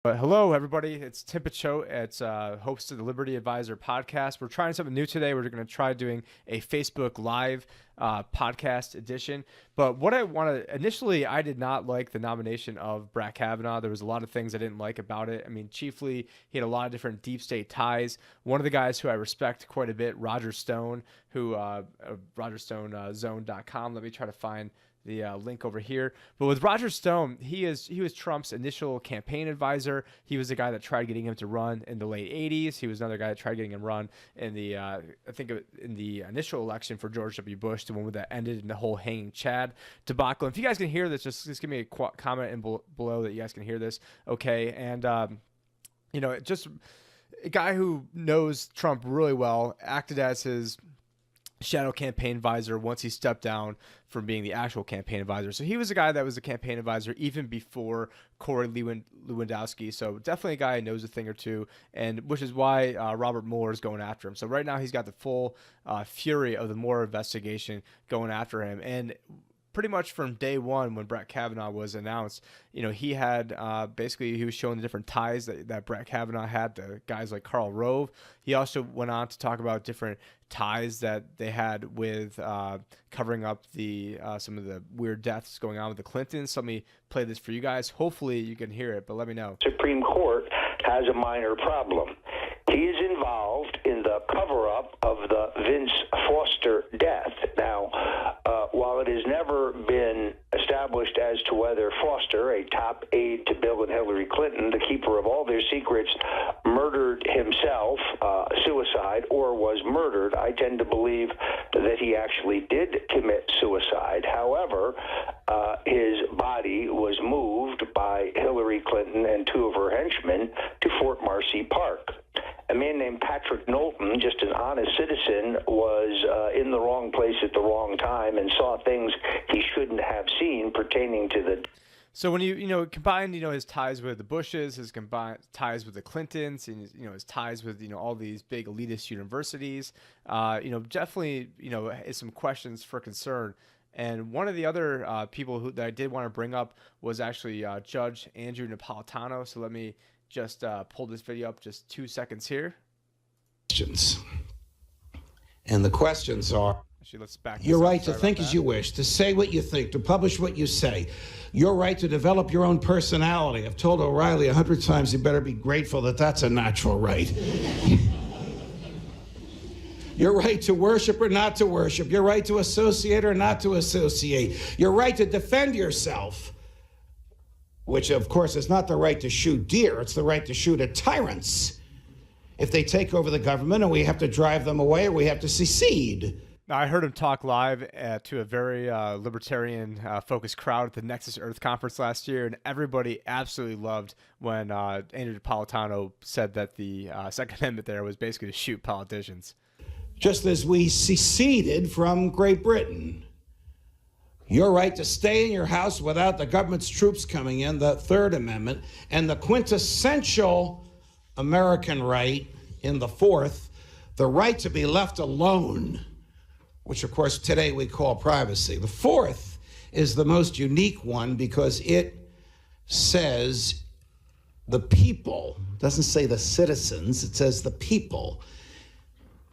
But hello, everybody. It's Tim Picciott. It's host of the Liberty Advisor podcast. We're trying something new today. We're going to try doing a Facebook Live podcast edition. But what I want to initially, I did not like the nomination of Brett Kavanaugh. There was a lot of things I didn't like about it. I mean, chiefly, he had a lot of different deep state ties. One of the guys who I respect quite a bit, Roger Stone, who RogerStoneZone.com. Let me try to find the link over here. But with Roger Stone, he was Trump's initial campaign advisor. He was the guy that tried getting him to run in the late 80s. He was another guy that tried getting him run in the in the initial election for George W. Bush, the one that ended in the whole hanging Chad debacle. And if you guys can hear this, just give me a comment below that you guys can hear this. Okay, and just a guy who knows Trump really well, acted as his shadow campaign advisor once he stepped down from being the actual campaign advisor. So he was a guy that was a campaign advisor even before Corey Lewandowski. So definitely a guy who knows a thing or two, and which is why Robert Mueller is going after him. So right now he's got the full fury of the Mueller investigation going after him. And pretty much from day one when Brett Kavanaugh was announced, he had basically he was showing the different ties that Brett Kavanaugh had to guys like Karl Rove. He also went on to talk about different ties that they had with covering up the some of the weird deaths going on with the Clintons. So let me play this for you guys. Hopefully you can hear it, but let me know. Supreme Court has a minor problem. He is involved in the cover-up of the Vince Foster death. Now, while it has never been established as to whether Foster, a top aide to Bill and Hillary Clinton, the keeper of all their secrets, murdered himself, suicide, or was murdered, I tend to believe that he actually did commit suicide. However, his body was moved by Hillary Clinton and two of her henchmen to Fort Marcy Park. A man named Patrick Knowlton, just an honest citizen, was in the wrong place at the wrong time and saw things he shouldn't have seen pertaining to the... So when you combine his ties with the Bushes, his combined ties with the Clintons, and his ties with all these big elitist universities, definitely is some questions for concern. And one of the other people that I did want to bring up was actually Judge Andrew Napolitano. So let me just pull this video up just 2 seconds here. Questions. And the questions are, actually, let's back your right to think as you wish, to say what you think, to publish what you say, your right to develop your own personality. I've told O'Reilly 100 times he better be grateful that that's a natural right. Your right to worship or not to worship, your right to associate or not to associate, your right to defend yourself, which of course is not the right to shoot deer, it's the right to shoot at tyrants if they take over the government and we have to drive them away or we have to secede. Now, I heard him talk live to a very libertarian-focused crowd at the Nexus Earth Conference last year, and everybody absolutely loved when Andrew Napolitano said that the Second Amendment there was basically to shoot politicians. Just as we seceded from Great Britain. Your right to stay in your house without the government's troops coming in, the Third Amendment, and the quintessential American right in the Fourth, the right to be left alone, which of course today we call privacy. The Fourth is the most unique one because it says the people, doesn't say the citizens, it says the people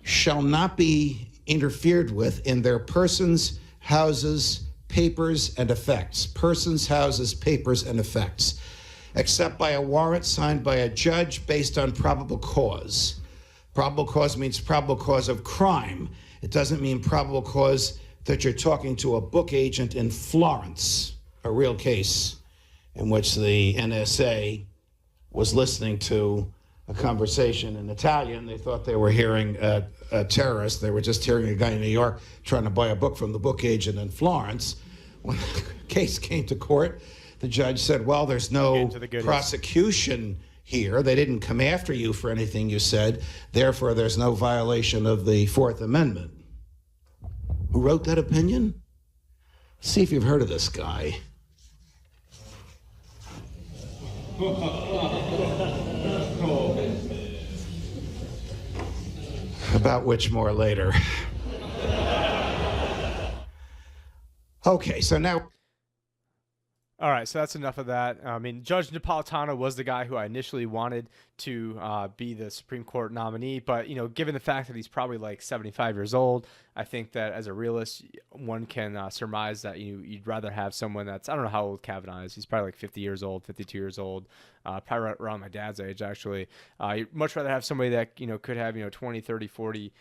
shall not be interfered with in their persons, houses, papers, and effects. Persons, houses, papers, and effects, except by a warrant signed by a judge based on probable cause. Probable cause means probable cause of crime. It doesn't mean probable cause that you're talking to a book agent in Florence, a real case in which the NSA was listening to a conversation in Italian. They thought they were hearing a terrorist. They were just hearing a guy in New York trying to buy a book from the book agent in Florence. When the case came to court, the judge said, well, there's no prosecution here. They didn't come after you for anything you said. Therefore, there's no violation of the Fourth Amendment. Who wrote that opinion? See if you've heard of this guy. About which more later. Okay, so now All right, so that's enough of that. I mean, Judge Napolitano was the guy who I initially wanted to be the Supreme Court nominee, but given the fact that he's probably like 75 years old, I think that as a realist, one can surmise that you'd rather have someone that's, I don't know how old Kavanaugh is. He's probably like 50 years old, 52 years old, probably right around my dad's age actually. You'd much rather have somebody that could have 20, 30, 40.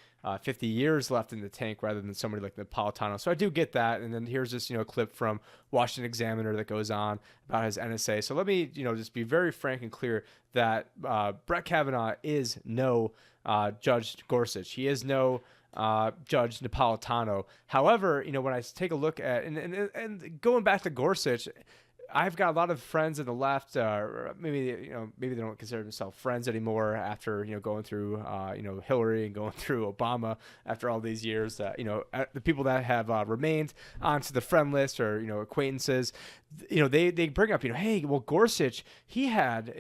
50 years left in the tank rather than somebody like Napolitano. So I do get that. And then here's this, clip from Washington Examiner that goes on about his NSA. So let me, just be very frank and clear that Brett Kavanaugh is no Judge Gorsuch. He is no Judge Napolitano. However, when I take a look at, and going back to Gorsuch, I've got a lot of friends in the left, maybe they don't consider themselves friends anymore after going through Hillary and going through Obama after all these years. The people that have remained onto the friend list or acquaintances, they bring up hey, well, Gorsuch, he had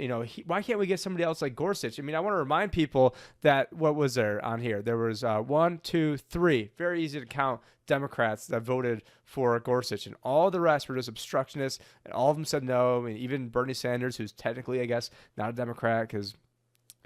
why can't we get somebody else like Gorsuch? I mean, I want to remind people that what was there on here? There was 1, 2, 3, very easy to count, Democrats that voted for Gorsuch, and all the rest were just obstructionists, and all of them said no. I mean, even Bernie Sanders, who's technically, I guess, not a Democrat because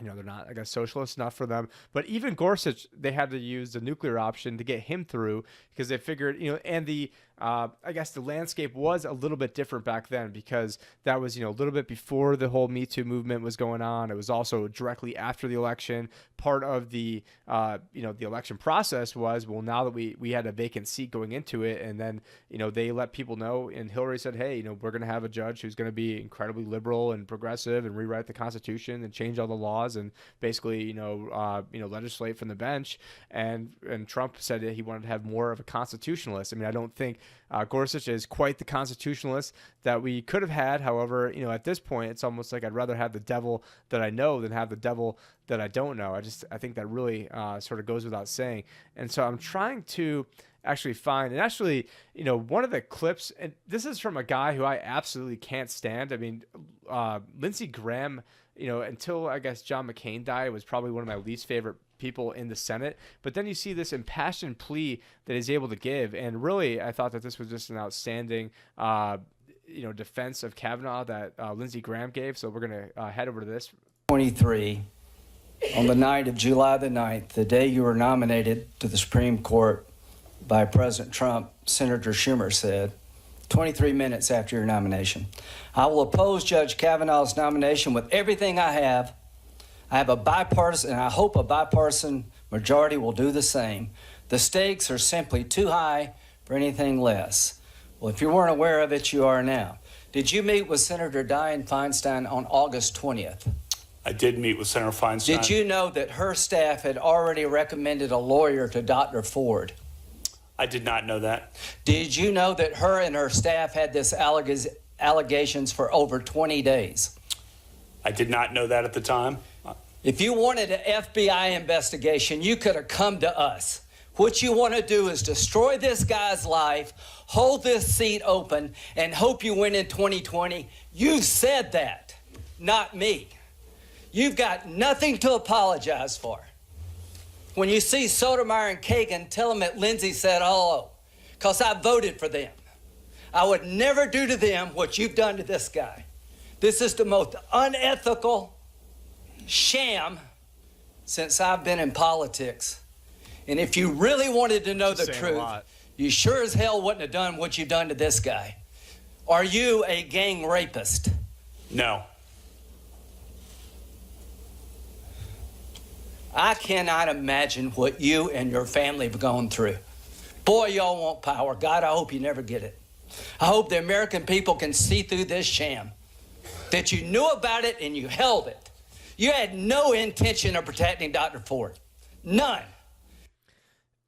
they're not, I guess, socialist enough for them. But even Gorsuch, they had to use the nuclear option to get him through because they figured, and the I guess the landscape was a little bit different back then because that was, a little bit before the whole Me Too movement was going on. It was also directly after the election. Part of the, the election process was, well, now that we had a vacant seat going into it, and then, they let people know, and Hillary said, hey, we're going to have a judge who's going to be incredibly liberal and progressive and rewrite the Constitution and change all the laws and basically, legislate from the bench. And Trump said that he wanted to have more of a constitutionalist. I mean, I don't think Gorsuch is quite the constitutionalist that we could have had. However, at this point, it's almost like I'd rather have the devil that I know than have the devil that I don't know. I think that really sort of goes without saying. And so I'm trying to actually find, and actually, one of the clips, and this is from a guy who I absolutely can't stand. I mean, Lindsey Graham, until I guess John McCain died, was probably one of my least favorite people in the Senate. But then you see this impassioned plea that he's able to give, and really, I thought that this was just an outstanding, defense of Kavanaugh that Lindsey Graham gave. So we're gonna head over to this. 23, on the night of July the 9th, the day you were nominated to the Supreme Court by President Trump, Senator Schumer said, 23 minutes after your nomination, I will oppose Judge Kavanaugh's nomination with everything I have. I have a bipartisan, and I hope a bipartisan majority will do the same. The stakes are simply too high for anything less. Well, if you weren't aware of it, you are now. Did you meet with Senator Dianne Feinstein on August 20th? I did meet with Senator Feinstein. Did you know that her staff had already recommended a lawyer to Dr. Ford? I did not know that. Did you know that her and her staff had this allegations for over 20 days? I did not know that at the time. If you wanted an FBI investigation, you could have come to us. What you want to do is destroy this guy's life, hold this seat open, and hope you win in 2020. You said that, not me. You've got nothing to apologize for. When you see Sotomayor and Kagan, tell them that Lindsey said hello, because I voted for them. I would never do to them what you've done to this guy. This is the most unethical sham since I've been in politics. And if you really wanted to know the truth, you sure as hell wouldn't have done what you've done to this guy. Are you a gang rapist? No. I cannot imagine what you and your family have gone through. Boy, y'all want power. God, I hope you never get it. I hope the American people can see through this sham, that you knew about it and you held it. You had no intention of protecting Dr. Ford. None.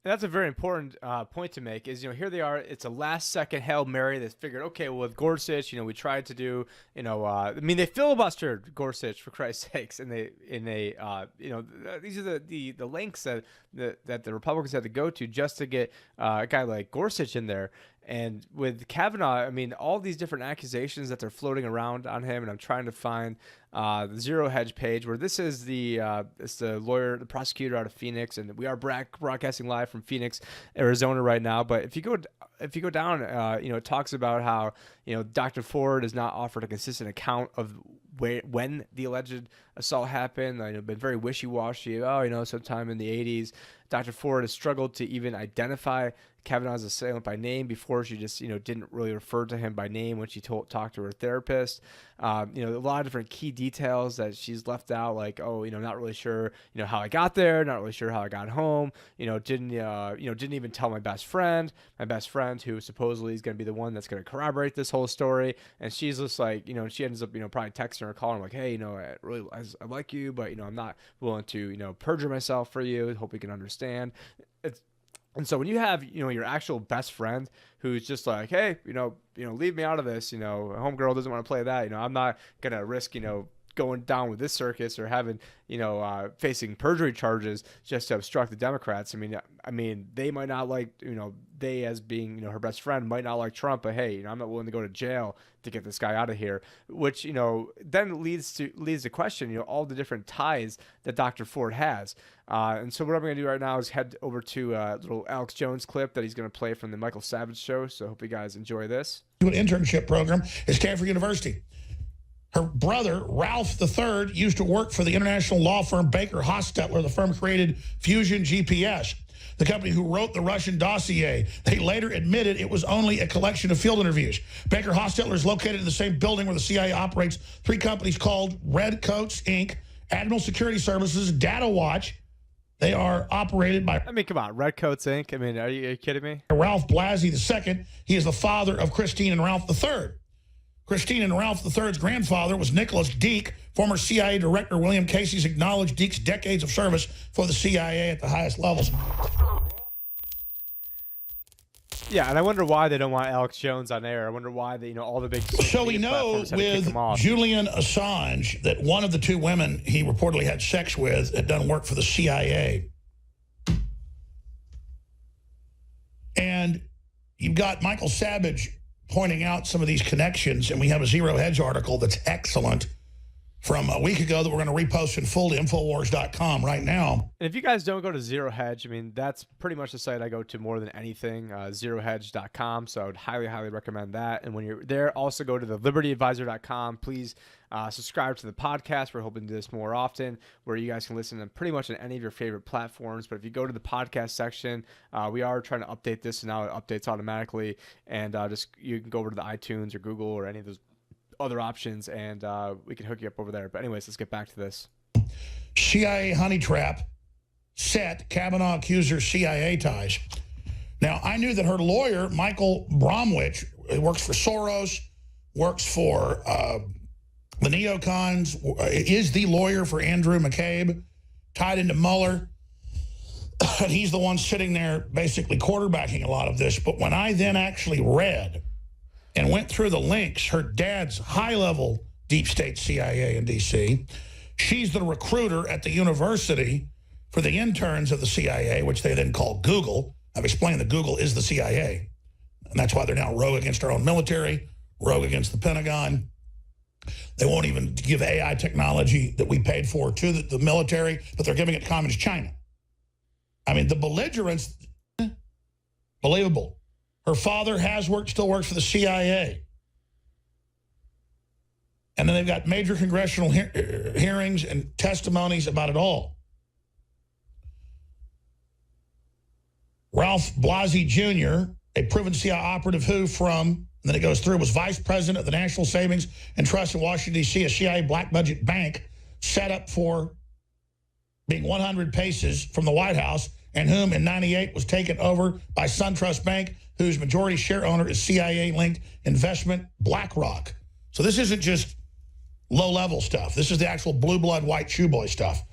That's a very important point to make is, here they are. It's a last second Hail Mary. They figured, okay, well, with Gorsuch, we tried to do, they filibustered Gorsuch for Christ's sakes. And they these are the lengths that the Republicans had to go to just to get a guy like Gorsuch in there. And with Kavanaugh, all these different accusations that they're floating around on him, and I'm trying to find the Zero Hedge page where this is it's the lawyer, the prosecutor out of Phoenix, and we are broadcasting live from Phoenix, Arizona right now. But if you go if you go down, it talks about how, Dr. Ford has not offered a consistent account of when the alleged assault happened. Been very wishy-washy. Sometime in the 80s. Dr. Ford has struggled to even identify Kavanaugh's assailant by name before. She just, didn't really refer to him by name when she talked to her therapist. A lot of different key details that she's left out, like, not really sure, how I got there, not really sure how I got home, didn't even tell my best friend who supposedly is going to be the one that's going to corroborate this whole story. And she's just like, she ends up, probably texting or calling like, hey, I like you, but, I'm not willing to, perjure myself for you. Hope you can understand. And so when you have, your actual best friend who's just like, hey, leave me out of this, homegirl doesn't want to play that, I'm not going to risk, going down with this circus or having, facing perjury charges just to obstruct the Democrats. I mean, they might not like, they as being, her best friend might not like Trump, but hey, I'm not willing to go to jail to get this guy out of here, which, then leads to question, all the different ties that Dr. Ford has. And so what I'm going to do right now is head over to a little Alex Jones clip that he's going to play from the Michael Savage show. So I hope you guys enjoy this. An internship program at Stanford University. Her brother, Ralph III, used to work for the international law firm Baker Hostetler. The firm created Fusion GPS, the company who wrote the Russian dossier. They later admitted it was only a collection of field interviews. Baker Hostetler is located in the same building where the CIA operates three companies called Redcoats, Inc., Admiral Security Services, Data Watch. They are operated by... come on, Redcoats, Inc.? Are you kidding me? Ralph Blasey II. He is the father of Christine and Ralph III. Christine and Ralph III's grandfather was Nicholas Deak, former CIA Director William Casey's acknowledged Deak's decades of service for the CIA at the highest levels. Yeah, and I wonder why they don't want Alex Jones on air. I wonder why they, all the big... So we know with Julian Assange that one of the two women he reportedly had sex with had done work for the CIA. And you've got Michael Savage pointing out some of these connections, and we have a Zero Hedge article that's excellent from a week ago that we're going to repost in full to Infowars.com right now. And if you guys don't go to Zero Hedge, that's pretty much the site I go to more than anything, zerohedge.com. So I would highly, highly recommend that. And when you're there, also go to the libertyadvisor.com. Please subscribe to the podcast. We're hoping to do this more often, where you guys can listen to pretty much on any of your favorite platforms. But if you go to the podcast section, we are trying to update this, and now it updates automatically. And you can go over to the iTunes or Google or any of those other options, and we can hook you up over there. But anyways, let's get back to this. CIA honey trap set. Kavanaugh accuser CIA ties. Now, I knew that her lawyer, Michael Bromwich, works for Soros, works for the neocons, is the lawyer for Andrew McCabe, tied into Mueller. And he's the one sitting there basically quarterbacking a lot of this. But when I then actually read and went through the links, her dad's high-level deep state CIA in D.C., she's the recruiter at the university for the interns of the CIA, which they then call Google. I've explained that Google is the CIA, and that's why they're now rogue against our own military, rogue against the Pentagon. They won't even give AI technology that we paid for to the military, but they're giving it to Communist China. The belligerence, believable. Her father has worked, still works for the CIA. And then they've got major congressional hearings and testimonies about it all. Ralph Blasey Jr., a proven CIA operative who from, and then it goes through, was vice president of the National Savings and Trust in Washington, D.C., a CIA black budget bank set up for being 100 paces from the White House, and whom in 98 was taken over by SunTrust Bank, whose majority share owner is CIA-linked investment BlackRock. So this isn't just low-level stuff. This is the actual blue blood, white shoe boy stuff.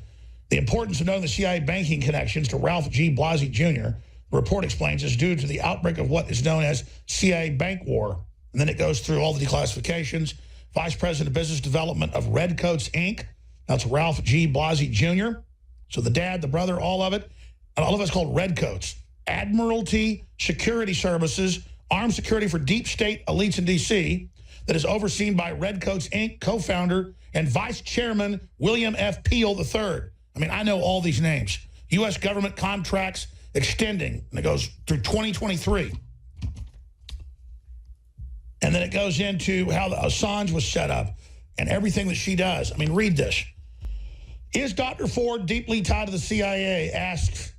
The importance of knowing the CIA banking connections to Ralph G. Blasey Jr., the report explains, is due to the outbreak of what is known as CIA bank war. And then it goes through all the declassifications. Vice President of Business Development of Redcoats, Inc. That's Ralph G. Blasey Jr. So the dad, the brother, all of it. And all of it's called Redcoats. Admiralty Security Services, armed security for deep state elites in D.C. that is overseen by Redcoats, Inc., co-founder and vice chairman William F. Peel III. I know all these names. U.S. government contracts extending, and it goes through 2023. And then it goes into how the Assange was set up and everything that she does. I mean, read this. Is Dr. Ford deeply tied to the CIA? Asks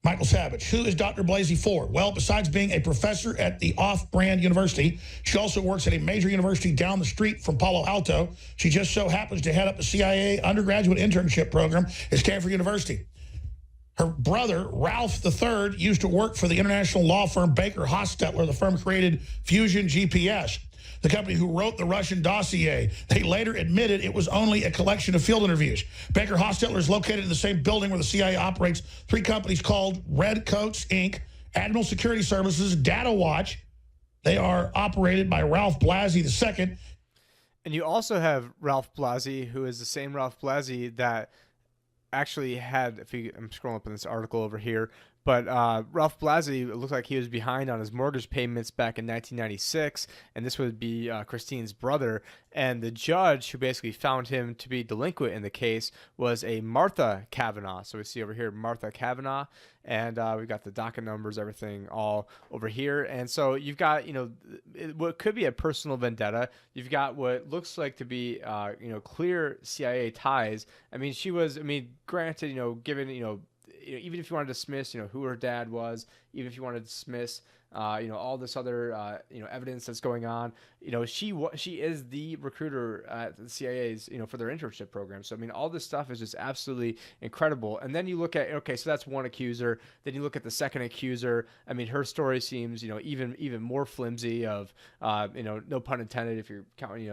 Michael Savage. Who is Dr. Blasey Ford? Well, besides being a professor at the off-brand university, she also works at a major university down the street from Palo Alto. She just so happens to head up the CIA undergraduate internship program at Stanford University. Her brother, Ralph III, used to work for the international law firm Baker Hostetler. The firm created Fusion GPS, the company who wrote the Russian dossier. They later admitted it was only a collection of field interviews. Baker Hostetler is located in the same building where the CIA operates three companies called Redcoats, Inc., Admiral Security Services, Data Watch. They are operated by Ralph Blasey II. And you also have Ralph Blasey, who is the same Ralph Blasey that actually had, I'm scrolling up in this article over here, but Ralph Blasey, it looked like he was behind on his mortgage payments back in 1996, and this would be Christine's brother. And the judge who basically found him to be delinquent in the case was a Martha Kavanaugh. So we see over here Martha Kavanaugh, and we've got the docket numbers, everything all over here. And so you've got, what could be a personal vendetta. You've got what looks like to be, clear CIA ties. I mean, she was, granted, given, even if you want to dismiss, who her dad was, even if you want to dismiss, all this other, evidence that's going on, she is the recruiter at the CIA's, for their internship program. So, all this stuff is just absolutely incredible. And then you look at, okay, so that's one accuser. Then you look at the second accuser. Her story seems, even more flimsy of, no pun intended if you're counting,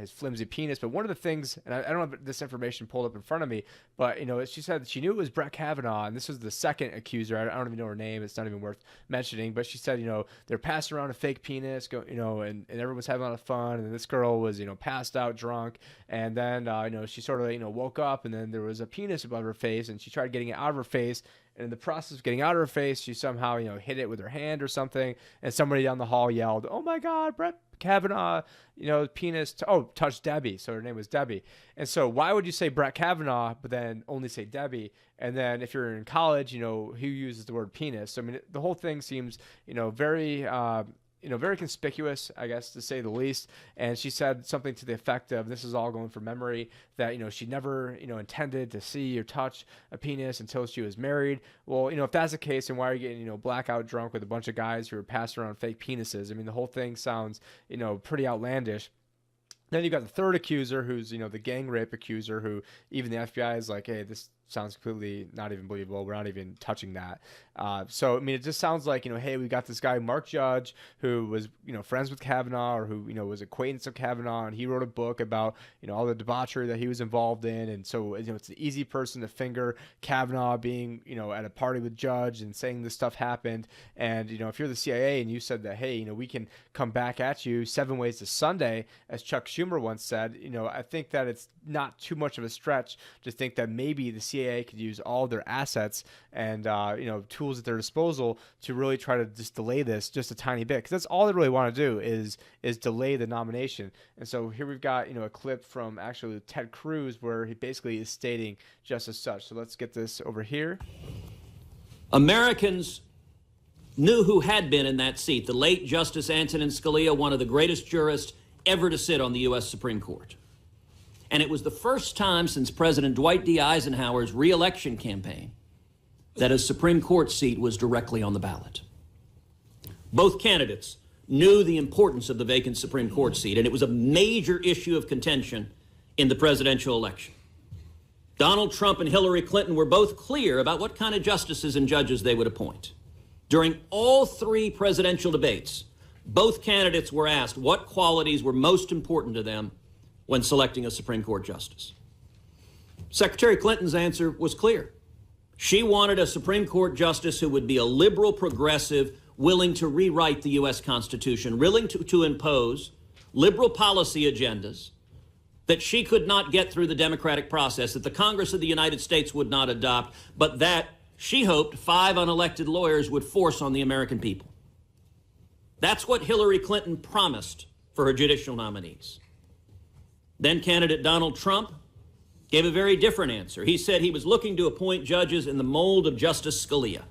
his flimsy penis. But one of the things, and I don't have this information pulled up in front of me, but, she said she knew it was Brett Kavanaugh, and this was the second accuser. I don't even know her name. It's not even worth mentioning, but she said, they're passing around a fake penis, and everyone's having a lot of fun. And this girl was, passed out drunk. And then, she sort of, woke up, and then there was a penis above her face, and she tried getting it out of her face. And in the process of getting out of her face, she somehow, hit it with her hand or something. And somebody down the hall yelled, "Oh my God, Brett Kavanaugh, penis, touched Debbie." So her name was Debbie. And so why would you say Brett Kavanaugh, but then only say Debbie? And then if you're in college, who uses the word penis? So, the whole thing seems, very, very conspicuous, I guess, to say the least. And she said something to the effect of, this is all going from memory, that, she never, intended to see or touch a penis until she was married. Well, if that's the case, then why are you getting, blackout drunk with a bunch of guys who are passing around fake penises? The whole thing sounds, pretty outlandish. Then you got the third accuser, who's, the gang rape accuser, who even the FBI is like, hey, this sounds completely not even believable. We're not even touching that. So, it just sounds like, hey, we got this guy, Mark Judge, who was, friends with Kavanaugh, or who, was acquaintance of Kavanaugh, and he wrote a book about, all the debauchery that he was involved in. And so, it's an easy person to finger Kavanaugh being, at a party with Judge and saying this stuff happened. And, if you're the CIA and you said that, hey, we can come back at you 7 ways to Sunday, as Chuck Schumer once said, I think that it's not too much of a stretch to think that maybe the CIA could use all their assets and, tools at their disposal to really try to just delay this just a tiny bit. Because that's all they really want to do is delay the nomination. And so here we've got, a clip from actually Ted Cruz where he basically is stating just as such. So let's get this over here. Americans knew who had been in that seat, the late Justice Antonin Scalia, one of the greatest jurists ever to sit on the U.S. Supreme Court. And it was the first time since President Dwight D. Eisenhower's re-election campaign that a Supreme Court seat was directly on the ballot. Both candidates knew the importance of the vacant Supreme Court seat, and it was a major issue of contention in the presidential election. Donald Trump and Hillary Clinton were both clear about what kind of justices and judges they would appoint. During all 3 presidential debates, both candidates were asked what qualities were most important to them when selecting a Supreme Court justice. Secretary Clinton's answer was clear. She wanted a Supreme Court justice who would be a liberal progressive, willing to rewrite the U.S. Constitution, willing to impose liberal policy agendas that she could not get through the democratic process, that the Congress of the United States would not adopt, but that she hoped 5 unelected lawyers would force on the American people. That's what Hillary Clinton promised for her judicial nominees. Then candidate Donald Trump gave a very different answer. He said he was looking to appoint judges in the mold of Justice Scalia,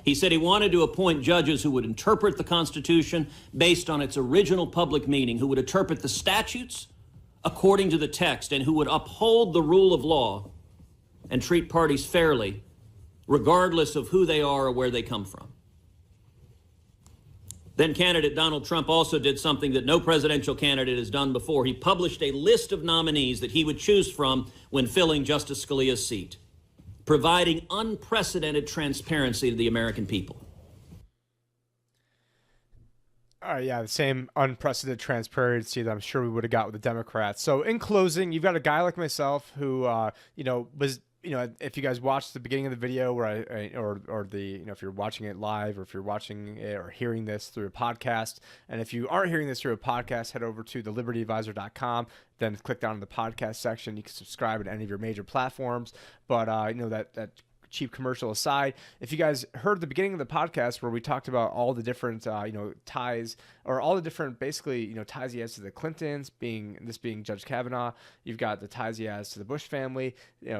He said he wanted to appoint judges who would interpret the Constitution based on its original public meaning, who would interpret the statutes according to the text, and who would uphold the rule of law and treat parties fairly, regardless of who they are or where they come from. Then candidate Donald Trump also did something that no presidential candidate has done before. He published a list of nominees that he would choose from when filling Justice Scalia's seat, providing unprecedented transparency to the American people. Yeah, the same unprecedented transparency that I'm sure we would have got with the Democrats. So in closing, you've got a guy like myself who, was, if you guys watched the beginning of the video where if you're watching it live, or if you're watching it or hearing this through a podcast, and if you aren't hearing this through a podcast, head over to thelibertyadvisor.com, then click down in the podcast section. You can subscribe to any of your major platforms. But, that cheap commercial aside, if you guys heard the beginning of the podcast where we talked about all the different, ties, or all the different, basically, ties he has to the Clintons, being Judge Kavanaugh. You've got the ties he has to the Bush family,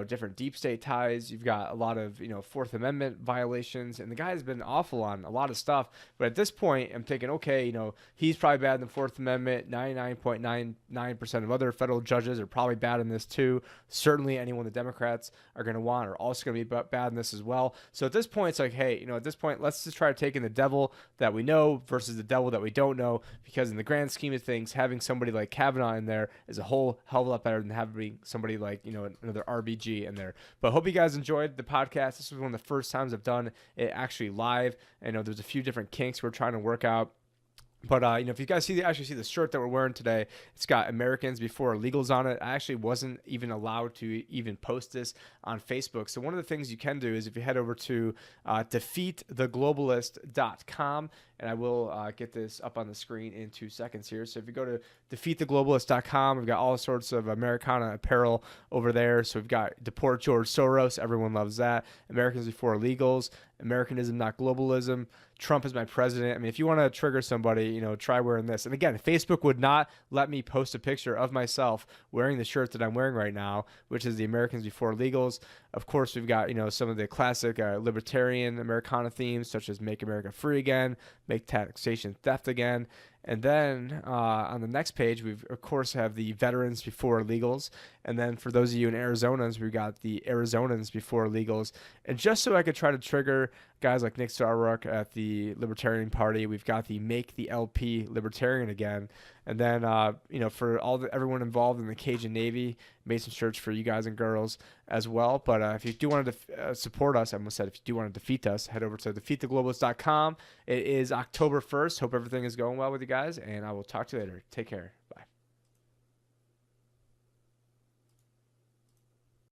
different deep state ties. You've got a lot of, Fourth Amendment violations, and the guy has been awful on a lot of stuff. But at this point, I'm thinking, okay, he's probably bad in the Fourth Amendment. 99.99% of other federal judges are probably bad in this too. Certainly anyone the Democrats are going to want are also going to be bad in this as well. So at this point, it's like, hey, at this point, let's just try taking the devil that we know versus the devil that we don't know, because in the grand scheme of things, having somebody like Kavanaugh in there is a whole hell of a lot better than having somebody like, another RBG in there. But hope you guys enjoyed the podcast. This was one of the first times I've done it actually live. I know there's a few different kinks we're trying to work out. But, if you guys actually see the shirt that we're wearing today, it's got Americans Before Illegals on it. I actually wasn't even allowed to even post this on Facebook. So one of the things you can do is if you head over to defeattheglobalist.com, and I will get this up on the screen in 2 seconds here. So if you go to defeattheglobalist.com, we've got all sorts of Americana apparel over there. So we've got Deport George Soros. Everyone loves that. Americans Before Illegals. Americanism, not globalism. Trump is my president. I mean, if you want to trigger somebody, try wearing this. And again, Facebook would not let me post a picture of myself wearing the shirt that I'm wearing right now, which is the Americans Before Illegals. Of course, we've got, some of the classic libertarian Americana themes, such as Make America Free Again, Make Taxation Theft Again. And then on the next page, we of course have the Veterans Before Illegals. And then for those of you in Arizona's, we've got the Arizonans Before Illegals. And just so I could try to trigger guys like Nick Sarwark at the Libertarian Party, we've got the Make the LP Libertarian Again. And then, for everyone involved in the Cajun Navy, made some shirts for you guys and girls as well. But if you do want to support us, I almost said if you do want to defeat us, head over to defeattheglobalist.com. It is October 1st. Hope everything is going well with you guys, and I will talk to you later. Take care. Bye.